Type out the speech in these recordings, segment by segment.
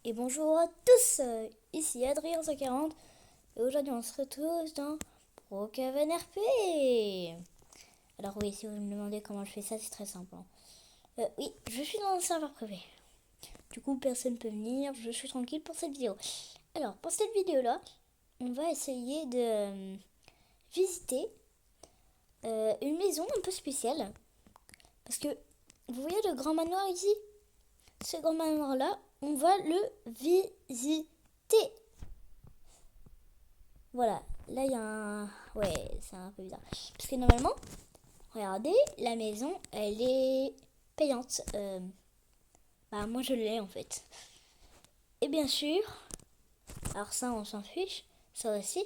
Et bonjour à tous, ici Adrien140 et aujourd'hui on se retrouve dans Brookhaven RP. Alors oui, si vous me demandez comment je fais ça, c'est très simple. Oui, je suis dans un serveur privé. Du coup, personne ne peut venir, je suis tranquille pour cette vidéo. Alors, pour cette vidéo-là, on va essayer de visiter une maison un peu spéciale. Parce que, vous voyez le grand manoir ici? Ce grand manoir-là, on va le visiter. Voilà, là il y a un... Ouais, c'est un peu bizarre. Parce que normalement, regardez, la maison, elle est payante. Bah moi je l'ai en fait. Et bien sûr, alors ça on s'en fiche, ça aussi.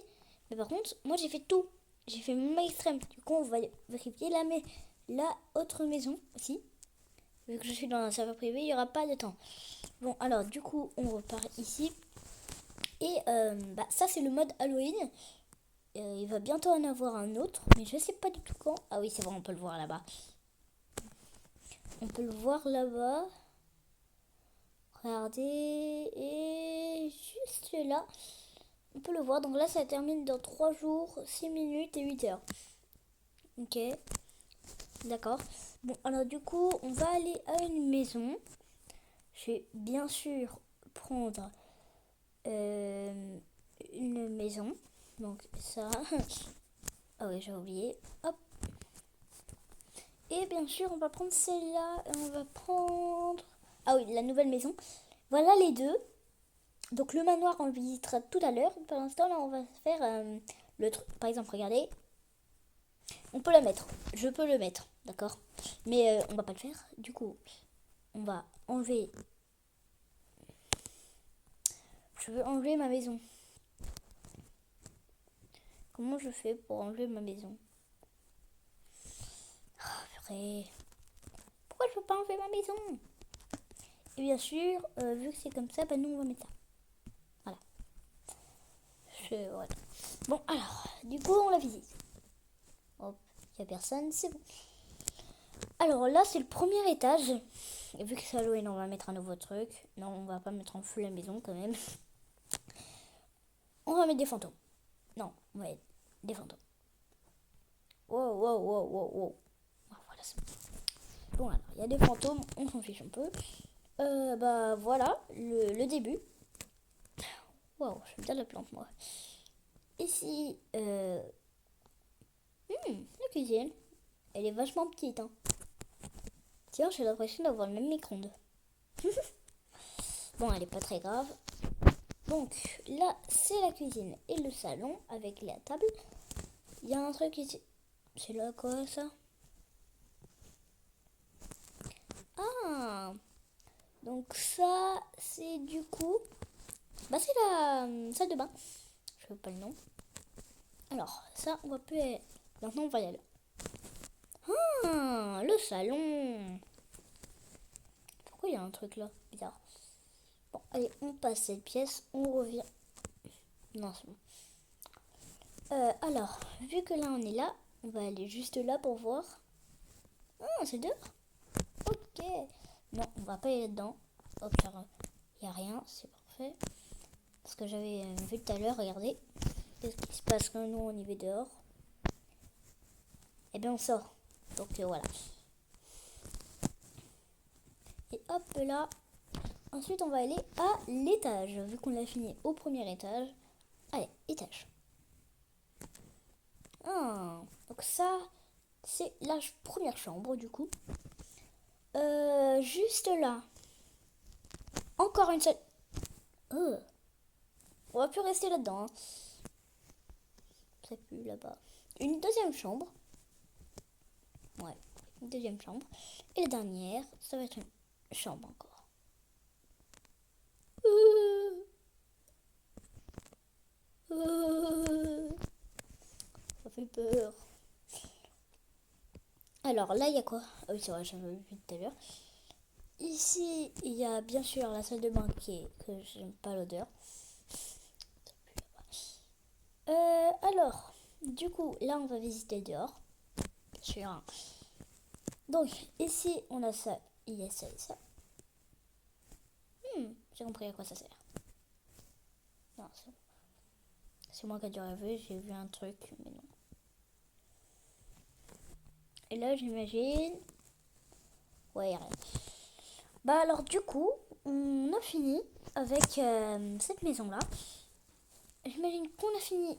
Mais par contre, moi j'ai fait tout. J'ai fait mon extrême. Du coup, on va vérifier la autre maison aussi. Vu que je suis dans un serveur privé, il n'y aura pas de temps. Bon, alors du coup, on repart ici. Et bah, ça c'est le mode Halloween. Il va bientôt en avoir un autre, mais je sais pas du tout quand. Ah oui, c'est vrai, on peut le voir là-bas. On peut le voir là-bas. Regardez. Et juste là, on peut le voir. Donc là, ça termine dans 3 jours, 6 minutes et 8 heures. Ok, d'accord. Bon, alors du coup, on va aller à une maison. Je vais bien sûr prendre une maison. Donc ça. Ah oui, j'ai oublié. Hop. Et bien sûr, on va prendre celle-là. Et on va prendre... Ah oui, la nouvelle maison. Voilà les deux. Donc le manoir, on le visitera tout à l'heure. Pour l'instant, là, on va faire le truc. Par exemple, regardez. On peut la mettre. Je peux le mettre, d'accord. Mais on va pas le faire. Du coup, on va enlever... Je veux enlever ma maison. Comment je fais pour enlever ma maison? Oh, purée. Pourquoi je peux pas enlever ma maison? Et bien sûr, vu que c'est comme ça, bah nous, on va mettre ça. Voilà. Voilà. Bon, alors, du coup, on la visite. Hop, il n'y a personne, c'est bon. Alors là, c'est le premier étage. Et vu que c'est Halloween, on va mettre un nouveau truc. Non, on va pas mettre en full la maison quand même. On va mettre des fantômes. Non, on va mettre des fantômes. Wow, wow, wow, wow, wow. Ah, voilà, c'est bon. Bon, alors, il y a des fantômes, on s'en fiche un peu. Bah voilà, le début. Wow, j'aime bien la plante, moi. Ici, la cuisine. Elle est vachement petite, hein. Tiens, j'ai l'impression d'avoir le même micro-ondes. Bon, elle est pas très grave. Donc là, c'est la cuisine et le salon avec la table. Il y a un truc ici. C'est là quoi ça? Ah, donc ça, c'est du coup... Bah c'est la salle de bain. Je veux pas le nom. Alors, ça, on va plus... Maintenant, on va y aller. Ah, le salon. Pourquoi il y a un truc là? Bizarre. Bon, allez, on passe cette pièce. On revient. Non, c'est bon. Alors, vu que là, on est là, on va aller juste là pour voir. Ah, c'est dehors. Ok. Non, on va pas y aller dedans. Hop, il n'y a rien, c'est parfait. Parce que j'avais vu tout à l'heure, regardez. Qu'est-ce qui se passe quand nous on y va dehors? Eh bien, on sort. Donc voilà. Et hop là. Ensuite, on va aller à l'étage. Vu qu'on l'a fini au premier étage. Allez, étage. Ah, donc ça, c'est la première chambre du coup. Juste là. Encore une seule. Oh. On va plus rester là-dedans. Hein. Ça pue là-bas. Une deuxième chambre. Ouais, une deuxième chambre. Et la dernière, ça va être une chambre encore. Ça fait peur. Alors là, il y a quoi? Ah oui, c'est vrai, j'avais vu tout à l'heure. Ici, il y a bien sûr la salle de bain que j'aime pas l'odeur. Alors, du coup, là, on va visiter dehors. Bien sûr. Hein. Donc, ici, on a ça, il y a ça et ça. J'ai compris à quoi ça sert. Non, c'est moi qui ai dû rêver, j'ai vu un truc, mais non. Et là, j'imagine... Ouais, rien. Bah alors, du coup, on a fini avec cette maison-là. J'imagine qu'on a fini...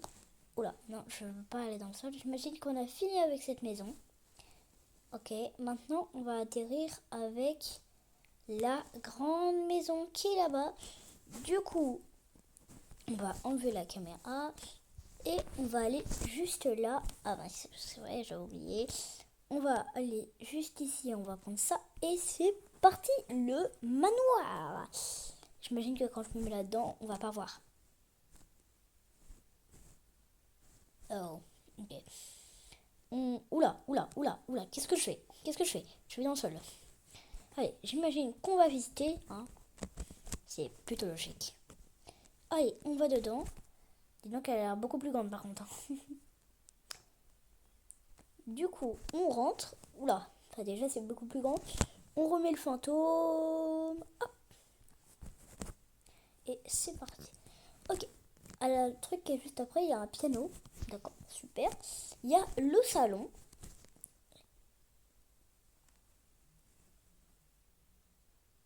Oula, non, je ne veux pas aller dans le sol. J'imagine qu'on a fini avec cette maison. Ok, maintenant, on va atterrir avec la grande maison qui est là-bas. Du coup, on va enlever la caméra et on va aller juste là. Ah bah c'est vrai, j'ai oublié. On va aller juste ici, on va prendre ça et c'est parti, le manoir. J'imagine que quand je me mets là-dedans, on va pas voir. Oh, ok. Oula, qu'est-ce que je fais? Je vais dans le sol. Allez, j'imagine qu'on va visiter, hein. C'est plutôt logique. Allez, on va dedans. Dis donc, elle a l'air beaucoup plus grande par contre. Du coup, on rentre. Oula, enfin déjà c'est beaucoup plus grand. On remet le fantôme. Hop. Et c'est parti. Ok. Alors, le truc qui est juste après, il y a un piano. D'accord, super. Il y a le salon.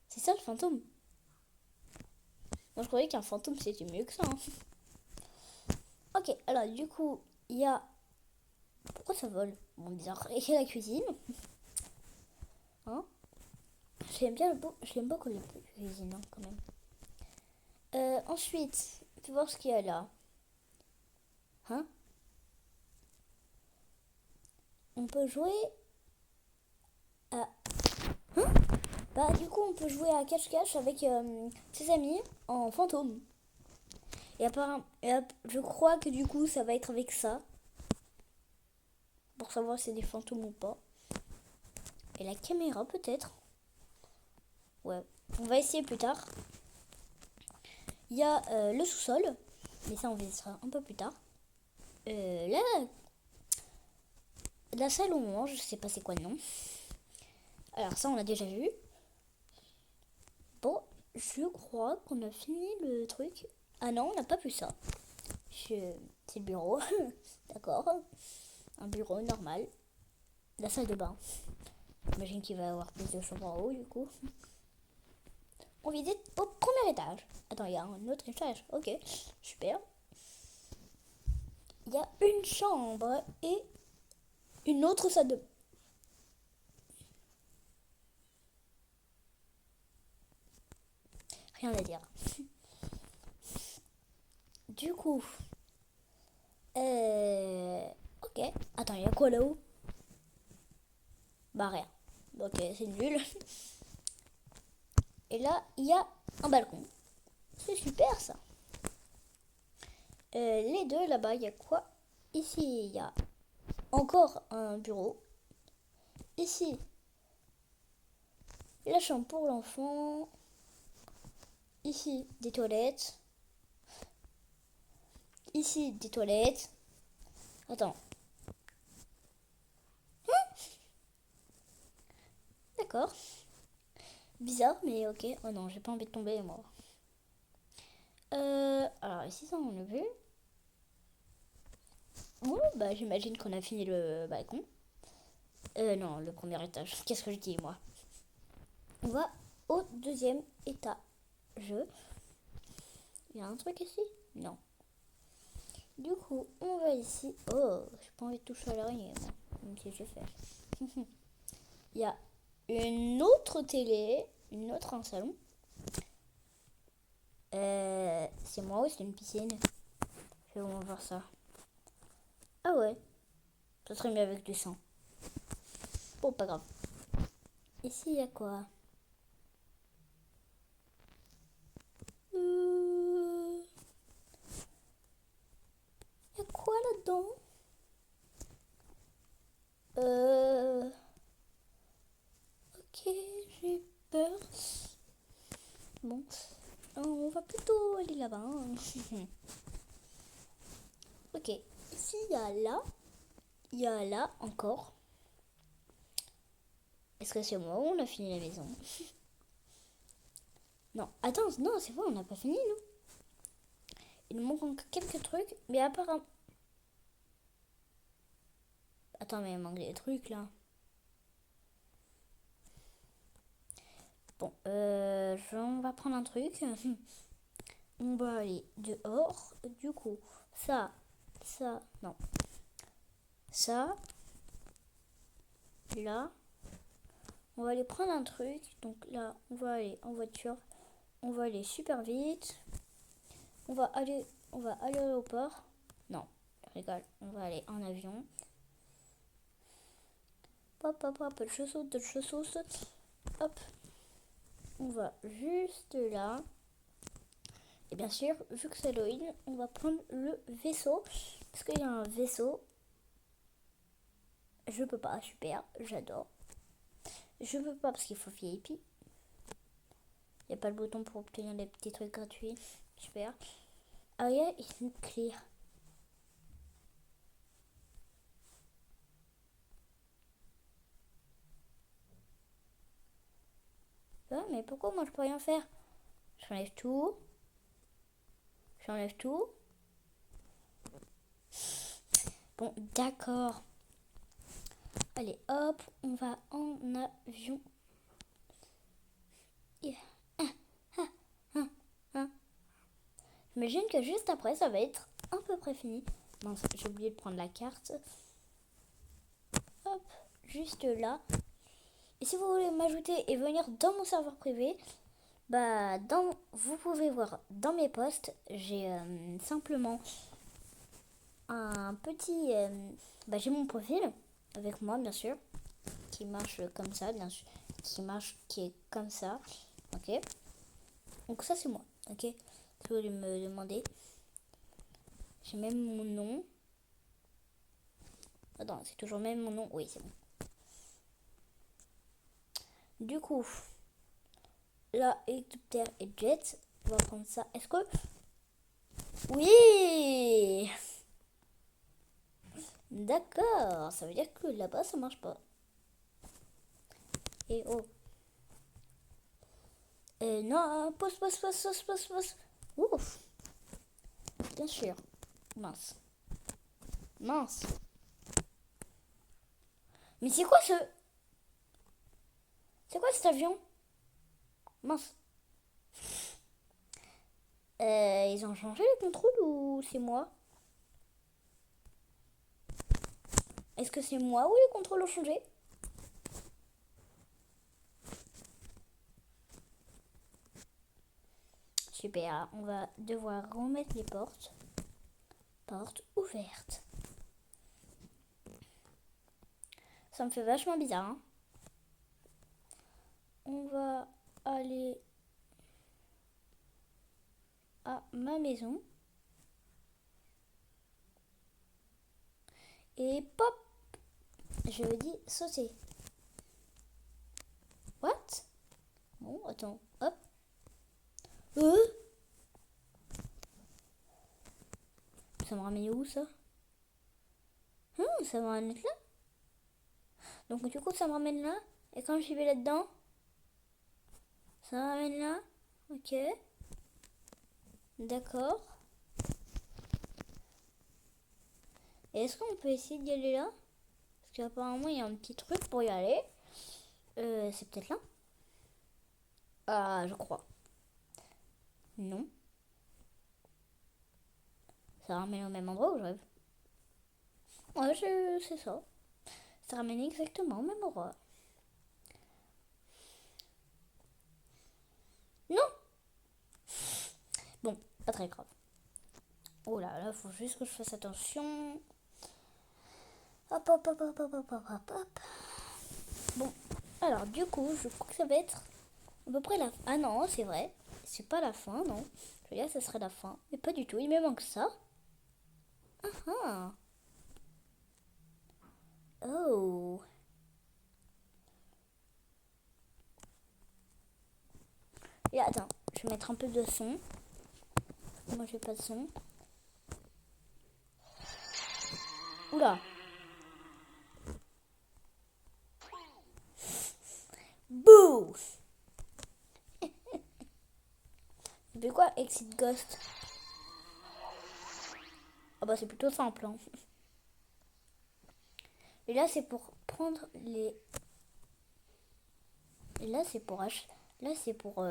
C'est ça le fantôme? Moi je croyais qu'un fantôme c'était mieux que ça. Hein. Ok, alors du coup, il y a... Pourquoi ça vole? Bon, bizarre. Et il y a la cuisine. Hein? Je l'aime beaucoup la cuisine, hein, quand même. Ensuite, tu vois ce qu'il y a là. Hein? On peut jouer à... Hein? Bah du coup on peut jouer à cache-cache avec ses amis en fantôme. Et apparemment, je crois que du coup ça va être avec ça. Pour savoir si c'est des fantômes ou pas. Et la caméra peut-être. Ouais, on va essayer plus tard. Il y a le sous-sol. Mais ça on visitera un peu plus tard. La salle où on mange, je sais pas c'est quoi le nom. Alors ça on l'a déjà vu. Bon, je crois qu'on a fini le truc. Ah non, on n'a pas vu ça. C'est le bureau. D'accord. Un bureau normal. La salle de bain. J'imagine qu'il va y avoir plus de chambres en haut du coup. On visite au premier étage. Attends, il y a un autre étage. Ok, super. Il y a une chambre et une autre salle de bain. Rien à dire. Du coup. Ok. Attends, il y a quoi là-haut? Bah rien. Ok, c'est nul. Et là, il y a un balcon. C'est super ça. Les deux là-bas, il y a quoi? Ici, il y a encore un bureau. Ici, la chambre pour l'enfant. Ici, des toilettes. Ici, des toilettes. Attends. D'accord. Bizarre, mais ok. Oh non, j'ai pas envie de tomber, moi. Alors ici, ça, on a vu. Bon, bah j'imagine qu'on a fini le balcon. Non, le premier étage. Qu'est-ce que je dis, moi? On va au deuxième étage. Il y a un truc ici? Non. Du coup, on va ici. Oh, j'ai pas envie de toucher à l'araignée, moi. Même si je fais. Il y a une autre télé. Une autre en salon. C'est moi ou c'est une piscine? Je vais voir ça. Ah ouais. Ça serait mieux avec du sang. Bon, pas grave. Ici, il y a quoi? Il y a quoi là-dedans? Ok, j'ai peur. Bon, on va plutôt aller là-bas. Hein. Ok, ici, il y a là. Il y a là encore. Est-ce que c'est moi ou on a fini la maison? Non, attends, non, c'est vrai, on n'a pas fini, nous. Il nous manque encore quelques trucs, mais apparemment... Attends, mais il manque des trucs, là. Bon, on va prendre un truc. On va aller dehors. Du coup, ça, non. Ça, là. On va aller prendre un truc. Donc là, on va aller en voiture. On va aller super vite. On va aller à l'aéroport. Non, je rigole. On va aller en avion. Hop, hop, hop, de chaussures. Hop. On va juste là. Et bien sûr, vu que c'est Halloween, on va prendre le vaisseau. Parce qu'il y a un vaisseau. Je peux pas, super, j'adore. Je peux pas parce qu'il faut VIP. Il n'y a pas le bouton pour obtenir des petits trucs gratuits. Super. Area is clear. Mais pourquoi moi je peux rien faire? J'enlève tout. Bon, d'accord. Allez, hop, on va en avion. J'imagine que juste après, ça va être à peu près fini. Mince, j'ai oublié de prendre la carte. Hop, juste là. Et si vous voulez m'ajouter et venir dans mon serveur privé, vous pouvez voir dans mes posts, j'ai simplement un petit... j'ai mon profil avec moi, bien sûr, qui marche comme ça, bien sûr, qui est comme ça, ok. Donc ça, c'est moi, ok. Si vous voulez me demander, j'ai même mon nom. Attends, c'est toujours même mon nom, oui, c'est bon. Du coup, là, hélicoptère et jet, on va prendre ça. Est-ce que... Oui! D'accord, ça veut dire que là-bas, ça marche pas. Et oh. Non, pause. Ouf. Bien sûr. Mince. Mais c'est quoi C'est quoi cet avion? Mince. Ils ont changé les contrôles ou c'est moi? Est-ce que c'est moi ou les contrôles ont changé? Super, on va devoir remettre les portes. Porte ouverte. Ça me fait vachement bizarre, hein. On va aller à ma maison. Et pop! Je me dis sauter. What? Bon, attends, hop. Ça me ramène où ça? Ça me ramène là. Donc du coup ça me ramène là. Et quand j'y vais là-dedans, ça me ramène là. Ok. D'accord. Et est-ce qu'on peut essayer d'y aller là? Parce qu'apparemment il y a un petit truc pour y aller. C'est peut-être là. Ah, je crois. Non. Ça ramène au même endroit où je rêve. Ouais, c'est ça. Ça ramène exactement au même endroit. Non. Bon, pas très grave. Oh là, faut juste que je fasse attention. Hop. Bon, alors du coup, je crois que ça va être à peu près la fin. Ah non, c'est vrai. C'est pas la fin, non. Je veux dire, ça serait la fin. Mais pas du tout, il me manque ça. Ah. Oh. Et attends, je vais mettre un peu de son. Moi, j'ai pas de son. Oula. Bouh. fais quoi, Exit Ghost? Ah bah c'est plutôt simple. Hein. Et là c'est pour prendre les... Et là c'est pour Là c'est pour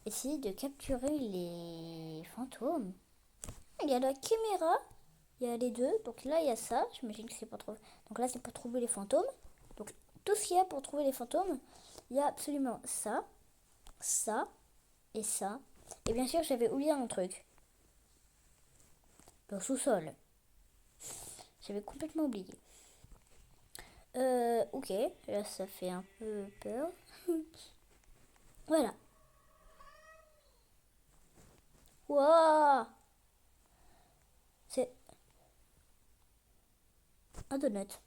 essayer de capturer les fantômes. Il y a la caméra, il y a les deux. Donc là il y a ça, j'imagine que c'est pour trouver. Donc là c'est pour trouver les fantômes. Donc tout ce qu'il y a pour trouver les fantômes, il y a absolument ça, ça et ça. Et bien sûr j'avais oublié un truc. Le sous-sol. J'avais complètement oublié. Ok, là ça fait un peu peur. Voilà. Waouh! C'est un donut.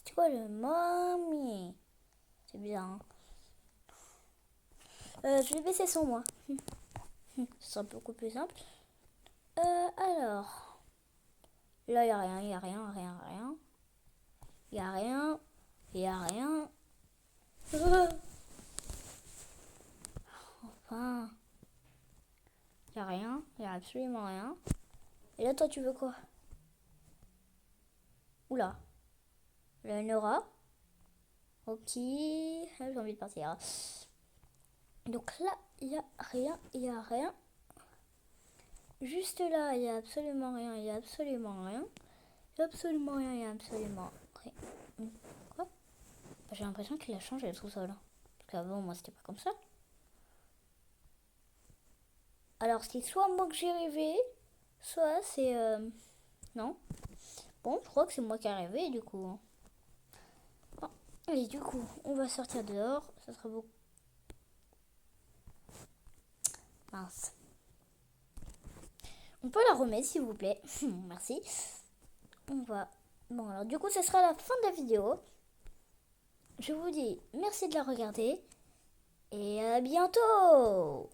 C'est quoi le mamie? C'est bien. Hein. Je vais baisser son moi. Ce sera beaucoup plus simple. Alors. Là, il n'y a rien, il n'y a rien, rien, rien. Il n'y a rien, il n'y a rien. Enfin. Il n'y a rien, il n'y a absolument rien. Et là, toi, tu veux quoi? Oula. Là, une aura. Ok. J'ai envie de partir. Donc là, il n'y a rien, il n'y a rien. Juste là, il n'y a absolument rien, il n'y a absolument rien. Il n'y a absolument rien, il n'y a absolument rien. Quoi? J'ai l'impression qu'il a changé tout ça là. Parce qu'avant, moi, c'était pas comme ça. Alors, c'est soit moi que j'ai rêvé, soit c'est... Non. Bon, je crois que c'est moi qui ai rêvé, du coup. Bon, allez, du coup, on va sortir dehors. Ça sera beaucoup... Mince. On peut la remettre, s'il vous plaît. Merci. On va... Bon, alors, du coup, ce sera la fin de la vidéo. Je vous dis merci de la regarder. Et à bientôt!